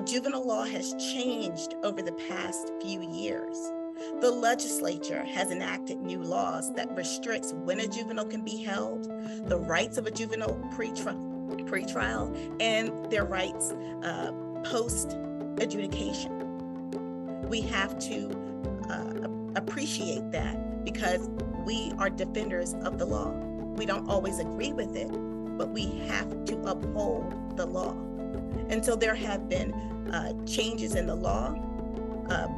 Juvenile law has changed over the past few years. The legislature has enacted new laws that restricts when a juvenile can be held, the rights of a juvenile pre-trial, and their rights post-adjudication. We have to appreciate that because we are defenders of the law. We don't always agree with it, but we have to uphold the law. And so there have been changes in the law,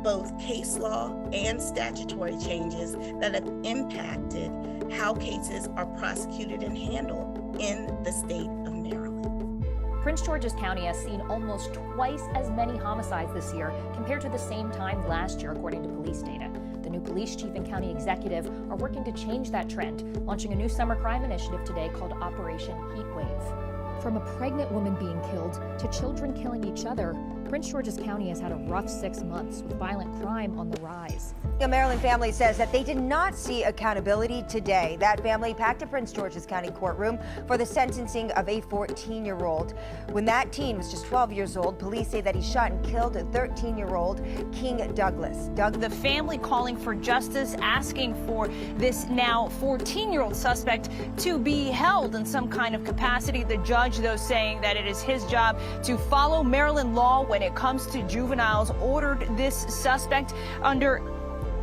both case law and statutory changes that have impacted how cases are prosecuted and handled in the state of Maryland. Prince George's County has seen almost twice as many homicides this year compared to the same time last year, according to police data. The new police chief and county executive are working to change that trend, launching a new summer crime initiative today called Operation Heatwave. From a pregnant woman being killed to children killing each other, Prince George's County has had a rough 6 months with violent crime on the rise. A Maryland family says that they did not see accountability today. That family packed a Prince George's County courtroom for the sentencing of a 14-year-old. When that teen was just 12 years old, police say that he shot and killed a 13-year-old King Douglas. The family calling for justice, asking for this now 14-year-old suspect to be held in some kind of capacity. The judge, though, saying that it is his job to follow Maryland law when it comes to juveniles, ordered this suspect under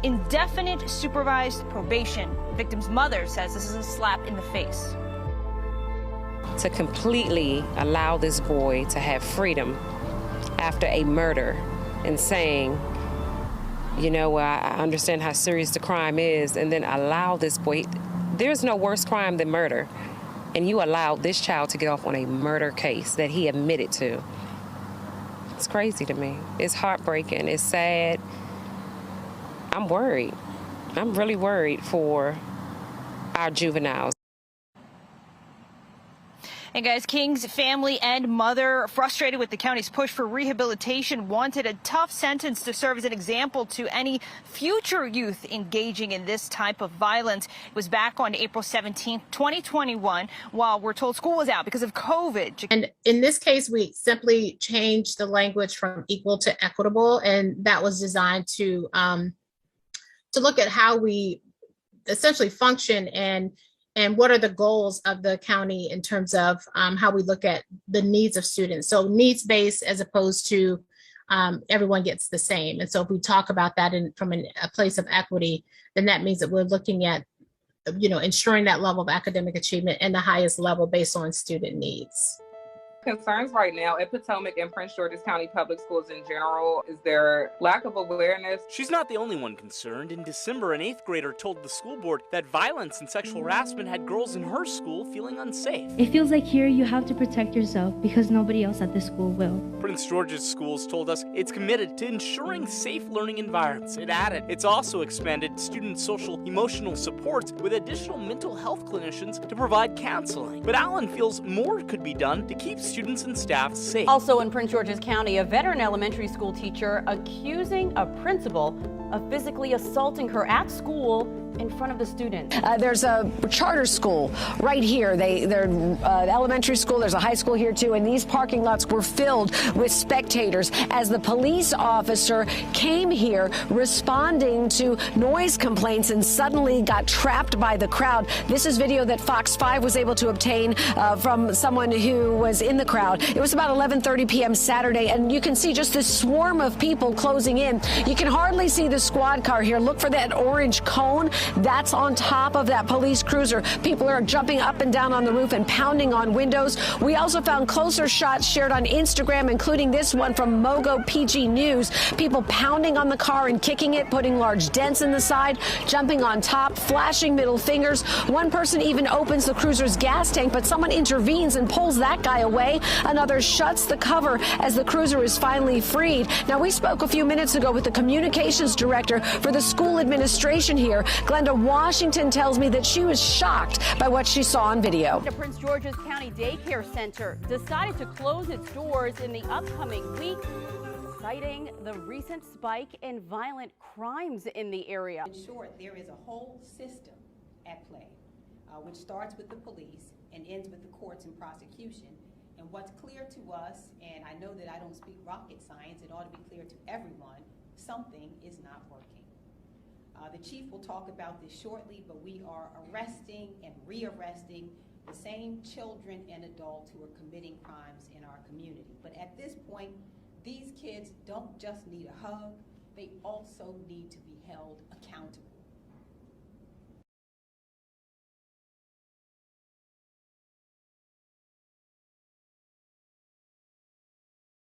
indefinite supervised probation. The victim's mother says this is a slap in the face. To completely allow this boy to have freedom after a murder and saying, you know, I understand how serious the crime is, and then allow this boy, there's no worse crime than murder. And you allowed this child to get off on a murder case that he admitted to. It's crazy to me. It's heartbreaking. It's sad. I'm worried. I'm really worried for our juveniles. And guys, King's family and mother, frustrated with the county's push for rehabilitation, wanted a tough sentence to serve as an example to any future youth engaging in this type of violence. It was back on April 17th, 2021, while we're told school was out because of COVID. And in this case, we simply changed the language from equal to equitable, and that was designed to look at how we essentially function and what are the goals of the county in terms of how we look at the needs of students. So needs-based as opposed to everyone gets the same. And so if we talk about that from a place of equity, then that means that we're looking at, you know, ensuring that level of academic achievement and the highest level based on student needs. Concerns right now at Potomac and Prince George's County Public Schools in general is their lack of awareness. She's not the only one concerned. In December, an 8th grader told the school board that violence and sexual harassment had girls in her school feeling unsafe. It feels like here you have to protect yourself because nobody else at the school will. Prince George's Schools told us it's committed to ensuring safe learning environments. It added it's also expanded student social emotional supports with additional mental health clinicians to provide counseling. But Allen feels more could be done to keep students and staff safe. Also in Prince George's County, a veteran elementary school teacher accusing a principal of physically assaulting her at school in front of the students. There's a charter school right here. They're elementary school. There's a high school here too, and these parking lots were filled with spectators as the police officer came here responding to noise complaints and suddenly got trapped by the crowd. This is video that Fox 5 was able to obtain from someone who was in the crowd. It was about 11:30 p.m. Saturday, and you can see just this swarm of people closing in. You can hardly see the squad car here. Look for that orange cone. That's on top of that police cruiser. People are jumping up and down on the roof and pounding on windows. We also found closer shots shared on Instagram, including this one from Mogo PG News. People pounding on the car and kicking it, putting large dents in the side, jumping on top, flashing middle fingers. One person even opens the cruiser's gas tank, but someone intervenes and pulls that guy away. Another shuts the cover as the cruiser is finally freed. Now, we spoke a few minutes ago with the communications director for the school administration here. Glenda Washington tells me that she was shocked by what she saw on video. The Prince George's County Daycare Center decided to close its doors in the upcoming week, citing the recent spike in violent crimes in the area. In short, there is a whole system at play, which starts with the police and ends with the courts and prosecution. And what's clear to us, and I know that I don't speak rocket science, it ought to be clear to everyone, something is not working. The chief will talk about this shortly, but we are arresting and re-arresting the same children and adults who are committing crimes in our community. But at this point, these kids don't just need a hug, they also need to be held accountable.